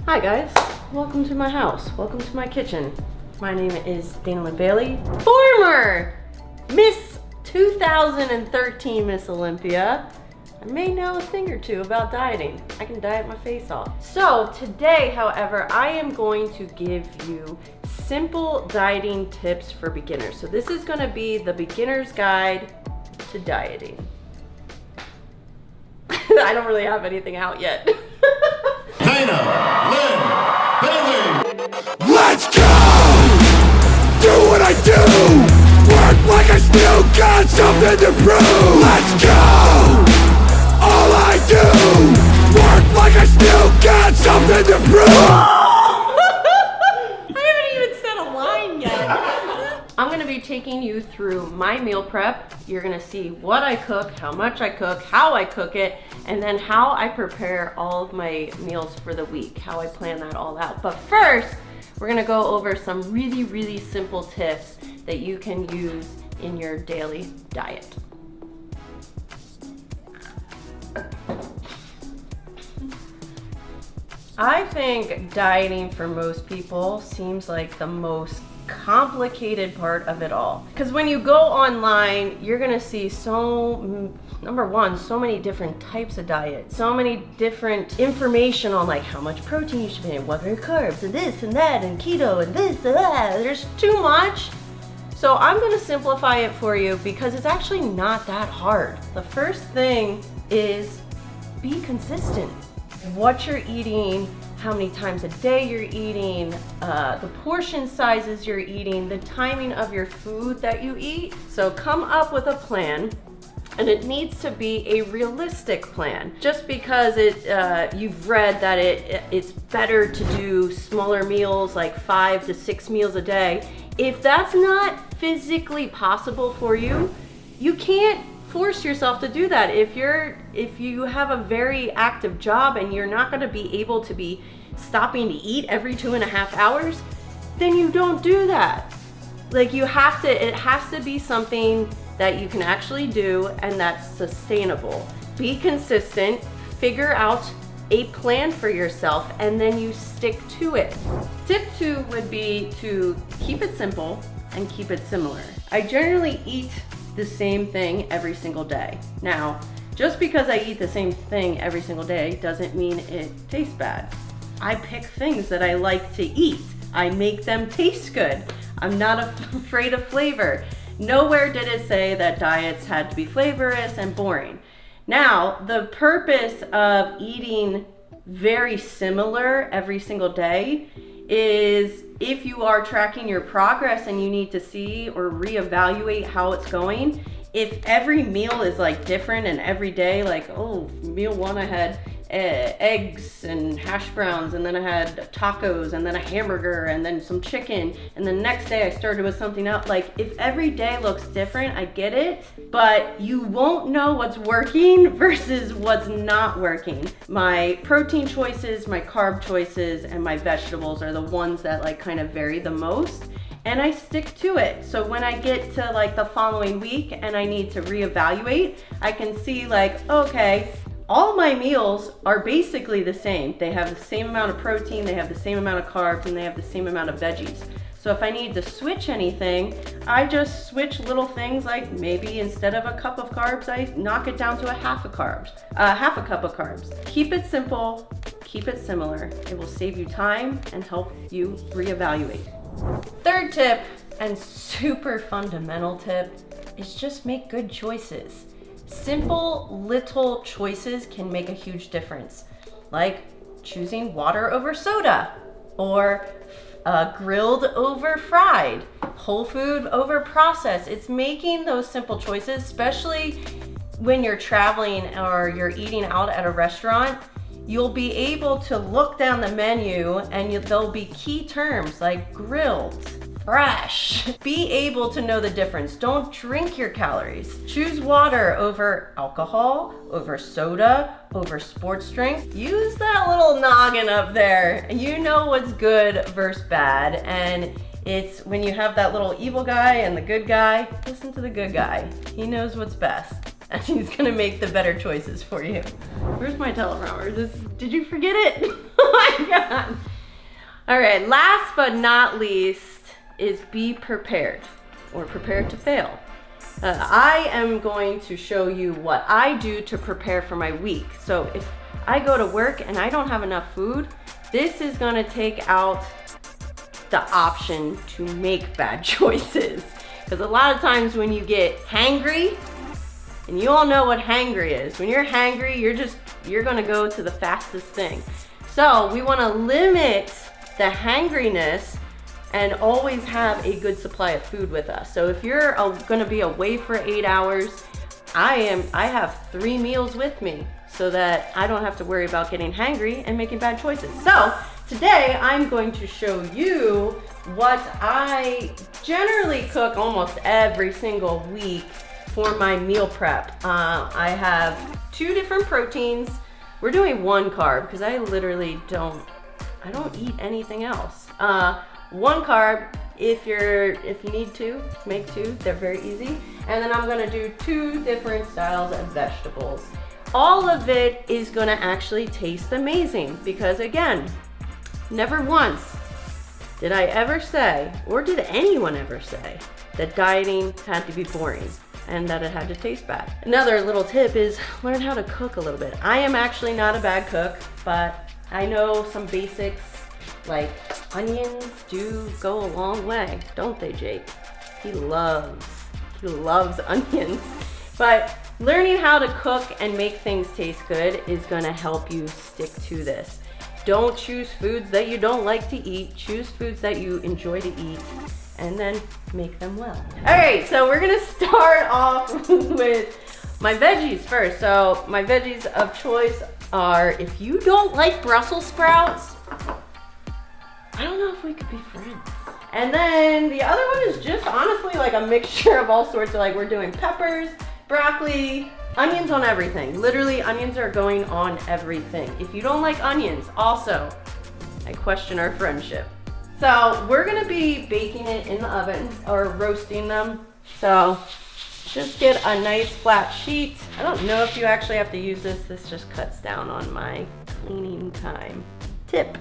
Hi guys, welcome to my house. Welcome to my kitchen. My name is Dana Lynn Bailey, former Miss 2013 Miss Olympia. I may know a thing or two about dieting. I can diet my face off. So today, however, I am going to give you simple dieting tips for beginners. So this is gonna be the beginner's guide to dieting. I don't really have anything out yet. Dana Lynn Bailey. Let's go! Do what I do! Work like I still got something to prove! Let's go! All I do! Work like I still got something to prove! I haven't even said a line yet. I'm gonna be taking you through my meal prep. You're gonna see what I cook, how much I cook, how I cook it, and then how I prepare all of my meals for the week, how I plan that all out. But first, we're gonna go over some really, really simple tips that you can use in your daily diet. I think dieting for most people seems like the most complicated part of it all. Because when you go online, you're gonna see number one, so many different types of diet, so many different information on like how much protein you should be in, what are your carbs, and this and that, and keto, and this and that. There's too much. So I'm gonna simplify it for you because it's actually not that hard. The first thing is be consistent. What you're eating, how many times a day you're eating, the portion sizes you're eating, the timing of your food that you eat. So come up with a plan, and it needs to be a realistic plan. Just because you've read that it's better to do smaller meals, like 5 to 6 meals a day, if that's not physically possible for you, you can't force yourself to do that. If you have a very active job and you're not going to be able to be stopping to eat every 2.5 hours, then you don't do that. Like it has to be something that you can actually do and that's sustainable. Be consistent, figure out a plan for yourself, and then you stick to it. Tip 2 would be to keep it simple and keep it similar. I generally eat the same thing every single day. Now, just because I eat the same thing every single day doesn't mean it tastes bad. I pick things that I like to eat. I make them taste good. I'm not afraid of flavor. Nowhere did it say that diets had to be flavorless and boring. Now, the purpose of eating very similar every single day is if you are tracking your progress and you need to see or reevaluate how it's going. If every meal is like different and every day, like, oh, meal 1 I had eggs and hash browns, and then I had tacos, and then a hamburger, and then some chicken, and the next day I started with something else. Like, if every day looks different, I get it, but you won't know what's working versus what's not working. My protein choices, my carb choices, and my vegetables are the ones that like kind of vary the most, and I stick to it. So when I get to like the following week and I need to reevaluate, I can see like, okay, all my meals are basically the same. They have the same amount of protein, they have the same amount of carbs, and they have the same amount of veggies. So if I need to switch anything, I just switch little things, like maybe instead of a cup of carbs, I knock it down to half a cup of carbs. Keep it simple, keep it similar. It will save you time and help you reevaluate. Third tip, and super fundamental tip, is just make good choices. Simple little choices can make a huge difference, like choosing water over soda, or grilled over fried, whole food over processed. It's making those simple choices, especially when you're traveling or you're eating out at a restaurant. You'll be able to look down the menu and there'll be key terms like grilled, fresh. Be able to know the difference. Don't drink your calories. Choose water over alcohol, over soda, over sports drinks. Use that little noggin up there. You know what's good versus bad. And it's when you have that little evil guy and the good guy, listen to the good guy. He knows what's best. And he's gonna make the better choices for you. Where's my teleprompter? Did you forget it? Oh my God. All right, last but not least is be prepared or prepared to fail. I am going to show you what I do to prepare for my week. So if I go to work and I don't have enough food, this is gonna take out the option to make bad choices. Because a lot of times when you get hangry, and you all know what hangry is. When you're hangry, you're gonna go to the fastest thing. So we wanna limit the hangriness and always have a good supply of food with us. So if you're gonna be away for 8 hours, I have 3 meals with me so that I don't have to worry about getting hangry and making bad choices. So today I'm going to show you what I generally cook almost every single week for my meal prep. I have 2 different proteins. We're doing 1 carb because I literally don't eat anything else. 1 carb, if you need to, make 2, they're very easy. And then I'm gonna do 2 different styles of vegetables. All of it is gonna actually taste amazing because again, never once did I ever say, or did anyone ever say, that dieting had to be boring and that it had to taste bad. Another little tip is learn how to cook a little bit. I am actually not a bad cook, but I know some basics like onions do go a long way, don't they, Jake? He loves onions. But learning how to cook and make things taste good is gonna help you stick to this. Don't choose foods that you don't like to eat. Choose foods that you enjoy to eat and then make them well. All right, so we're gonna start off with my veggies first. So my veggies of choice are, if you don't like Brussels sprouts, I don't know if we could be friends. And then the other one is just honestly like a mixture of all sorts of, like, we're doing peppers, broccoli, onions on everything. Literally, onions are going on everything. If you don't like onions, also, I question our friendship. So we're gonna be baking it in the oven or roasting them. So just get a nice flat sheet. I don't know if you actually have to use this. This just cuts down on my cleaning time. Tip.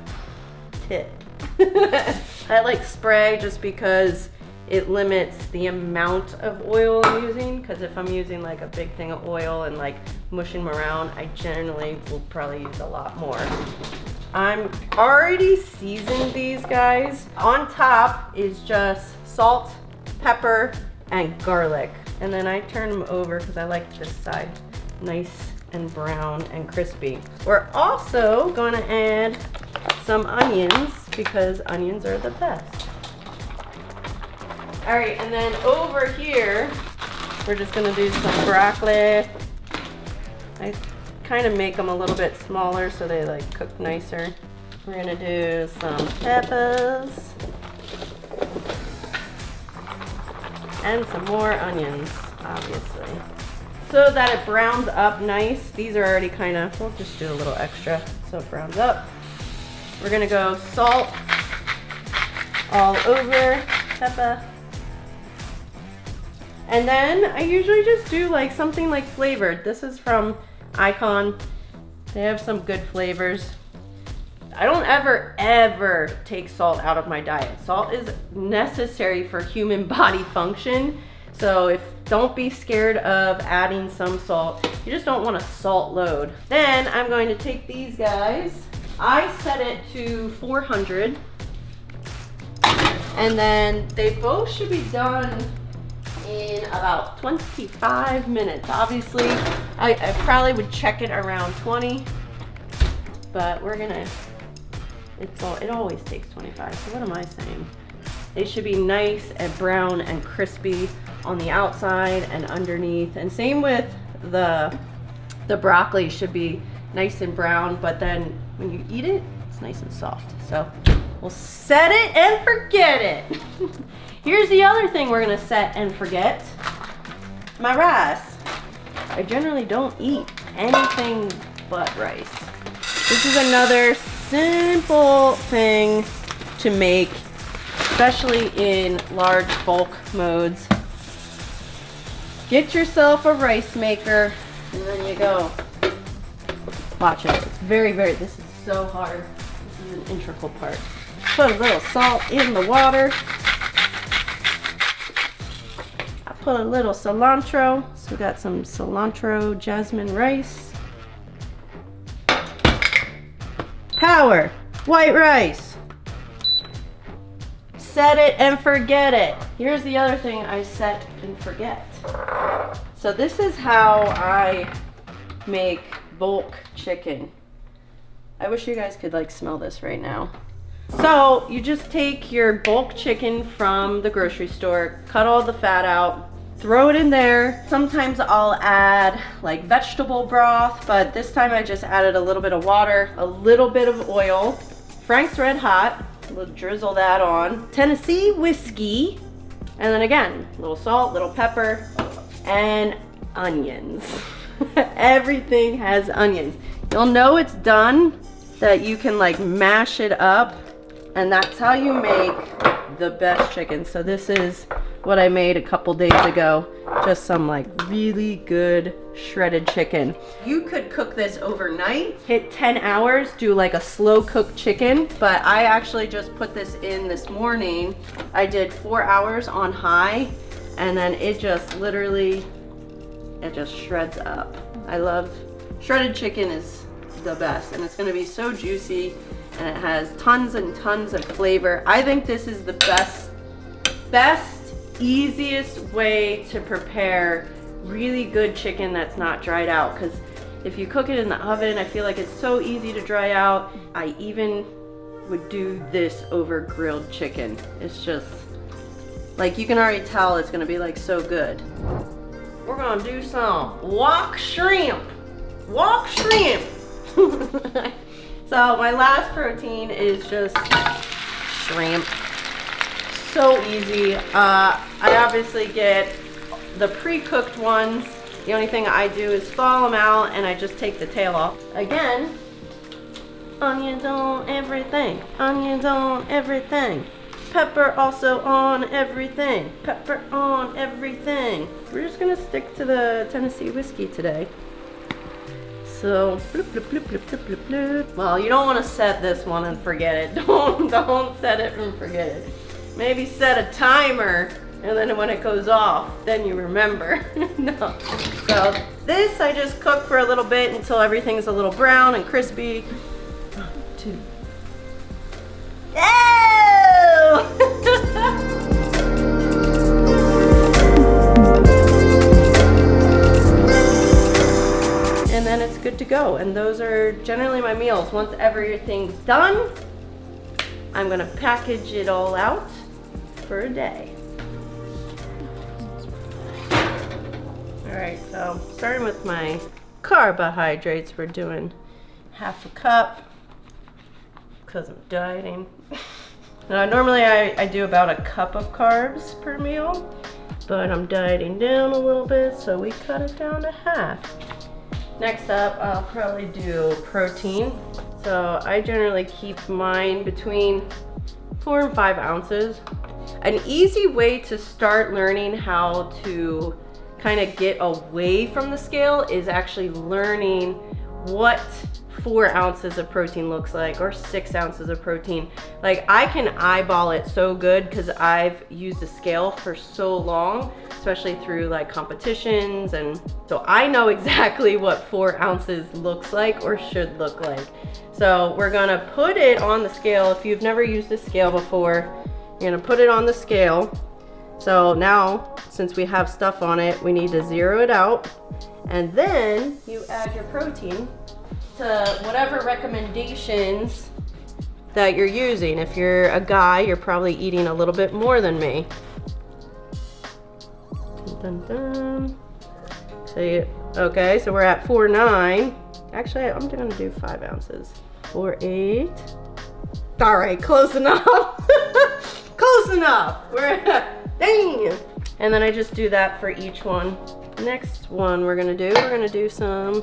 I like spray just because it limits the amount of oil I'm using, because if I'm using like a big thing of oil and like mushing them around, I generally will probably use a lot more. I'm already seasoned these guys. On top is just salt, pepper, and garlic. And then I turn them over because I like this side nice and brown and crispy. We're also gonna add some onions because onions are the best. All right, and then over here, we're just gonna do some broccoli. I kind of make them a little bit smaller so they like cook nicer. We're gonna do some peppers and some more onions, obviously. So that it browns up nice. These are already kind of, we'll just do a little extra so it browns up. We're gonna go salt all over, pepper. And then I usually just do like something like flavored. This is from Icon. They have some good flavors. I don't ever take salt out of my diet. Salt is necessary for human body function. So don't be scared of adding some salt. You just don't want a salt load. Then I'm going to take these guys. I set it to 400. And then they both should be done in about 25 minutes. Obviously, I probably would check it around 20, but we're gonna, it always takes 25, so what am I saying? They should be nice and brown and crispy on the outside and underneath. And same with the broccoli should be nice and brown, but then when you eat it, it's nice and soft. So we'll set it and forget it. Here's the other thing we're gonna set and forget. My rice. I generally don't eat anything but rice. This is another simple thing to make, especially in large bulk modes. Get yourself a rice maker and then you go. Watch it. It's very, this is so hard. This is an integral part. Put a little salt in the water. I put a little cilantro. So we got some cilantro jasmine rice. Power, white rice. Set it and forget it. Here's the other thing I set and forget. So this is how I make bulk chicken. I wish you guys could like smell this right now. So you just take your bulk chicken from the grocery store, cut all the fat out, throw it in there. Sometimes I'll add like vegetable broth, but this time I just added a little bit of water, a little bit of oil, Frank's Red Hot, we'll drizzle that on, Tennessee whiskey, and then again, a little salt, little pepper, and onions. Everything has onions. You'll know it's done that you can like mash it up, and that's how you make the best chicken. So this is what I made a couple days ago. Just some like really good shredded chicken. You could cook this overnight, hit 10 hours, do like a slow cooked chicken, but I actually just put this in this morning. I did 4 hours on high, and then it just literally, it just shreds up. I love shredded chicken, is the best, and it's gonna be so juicy, and it has tons and tons of flavor. I think this is the best, easiest way to prepare really good chicken that's not dried out, because if you cook it in the oven, I feel like it's so easy to dry out. I even would do this over grilled chicken. It's just, like, you can already tell it's gonna be like so good. We're gonna do some wok shrimp. Wok shrimp. So my last protein is just shrimp. So easy. I obviously get the pre-cooked ones. The only thing I do is thaw them out, and I just take the tail off. Again, onions on everything. Onions on everything. Pepper also on everything. Pepper on everything. We're just gonna stick to the Tennessee whiskey today. So, bloop, bloop, bloop, bloop, bloop, bloop, bloop. Well, you don't want to set this one and forget it. Don't set it and forget it. Maybe set a timer, and then when it goes off, then you remember. No. So this I just cook for a little bit until everything's a little brown and crispy. 1, 2. And then it's good to go. And those are generally my meals. Once everything's done, I'm gonna package it all out for a day. All right, so starting with my carbohydrates, we're doing 1/2 cup because I'm dieting. Now, normally I do about 1 cup of carbs per meal, but I'm dieting down a little bit, so we cut it down to 1/2. Next up, I'll probably do protein. So I generally keep mine between 4 and 5 ounces. An easy way to start learning how to kind of get away from the scale is actually learning what 4 ounces of protein looks like, or 6 ounces of protein. Like, I can eyeball it so good because I've used the scale for so long, especially through like competitions, and so I know exactly what 4 ounces looks like or should look like. So we're gonna put it on the scale. If you've never used the scale before, you're gonna put it on the scale. So now, since we have stuff on it, we need to zero it out, and then you add your protein to whatever recommendations that you're using. If you're a guy, you're probably eating a little bit more than me. Dun, dun, dun. So okay, so we're at 4.9. Actually, I'm gonna do 5 ounces. 4.8. All right, close enough. Close enough. We're at, dang. And then I just do that for each one. Next one we're gonna do some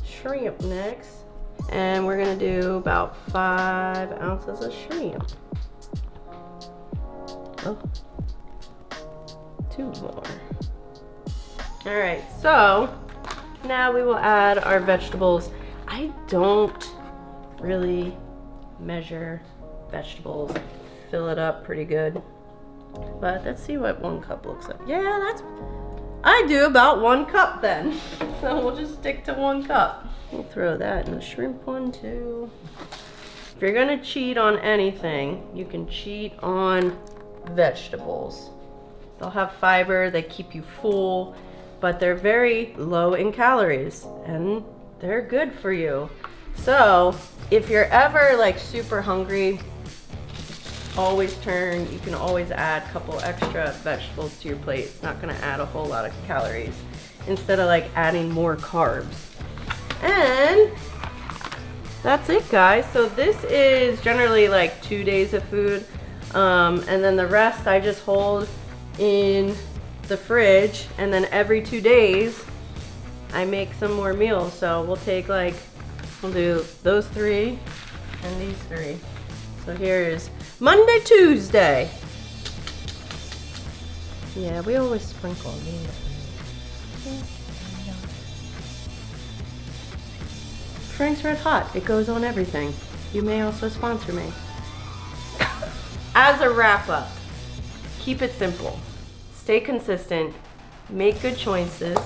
shrimp next. And we're gonna do about 5 ounces of shrimp. Oh, 2 more. All right, so now we will add our vegetables. I don't really measure vegetables, fill it up pretty good. But let's see what 1 cup looks like. Yeah, I do about 1 cup then. So we'll just stick to 1 cup. We'll throw that in the shrimp one too. If you're gonna cheat on anything, you can cheat on vegetables. They'll have fiber, they keep you full, but they're very low in calories and they're good for you. So if you're ever like super hungry, you can always add a couple extra vegetables to your plate. It's not gonna add a whole lot of calories instead of like adding more carbs. And that's it, guys. So this is generally like 2 days of food. And then the rest I just hold in the fridge, and then every 2 days I make some more meals. So we'll do those 3 and these 3. So here is Monday, Tuesday. Yeah, we always sprinkle. Frank's Red Hot, it goes on everything. You may also sponsor me. As a wrap up, keep it simple. Stay consistent, make good choices,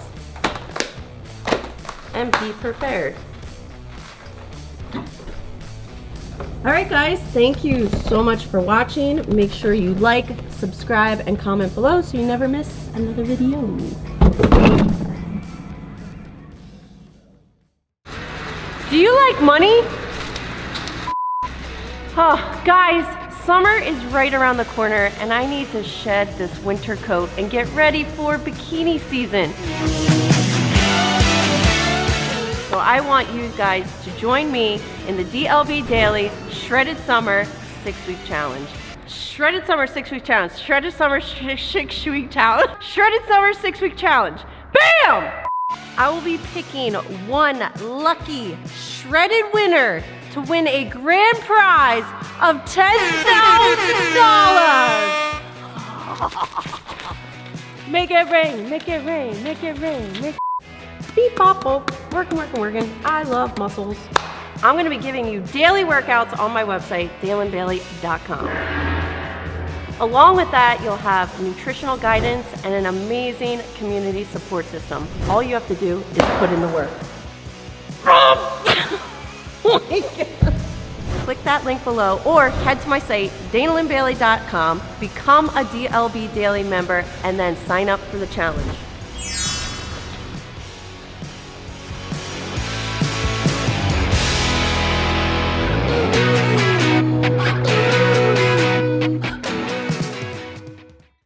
and be prepared. All right, guys, thank you so much for watching. Make sure you like, subscribe, and comment below so you never miss another video. Do you like money? Oh, guys, summer is right around the corner and I need to shed this winter coat and get ready for bikini season. So I want you guys to join me in the DLB Daily Shredded Summer 6-Week Challenge. Shredded Summer 6-Week Challenge. Shredded Summer 6-Week Challenge. Shredded Summer 6-Week Challenge. BAM! I will be picking one lucky shredded winner to win a grand prize of $10,000. Make it rain, make it rain, make it rain, make it beep bop bop. Working. I love muscles. I'm gonna be giving you daily workouts on my website, dalenbailey.com. Along with that, you'll have nutritional guidance and an amazing community support system. All you have to do is put in the work. Oh my God. Click that link below or head to my site, dalenbailey.com, become a DLB Daily member, and then sign up for the challenge.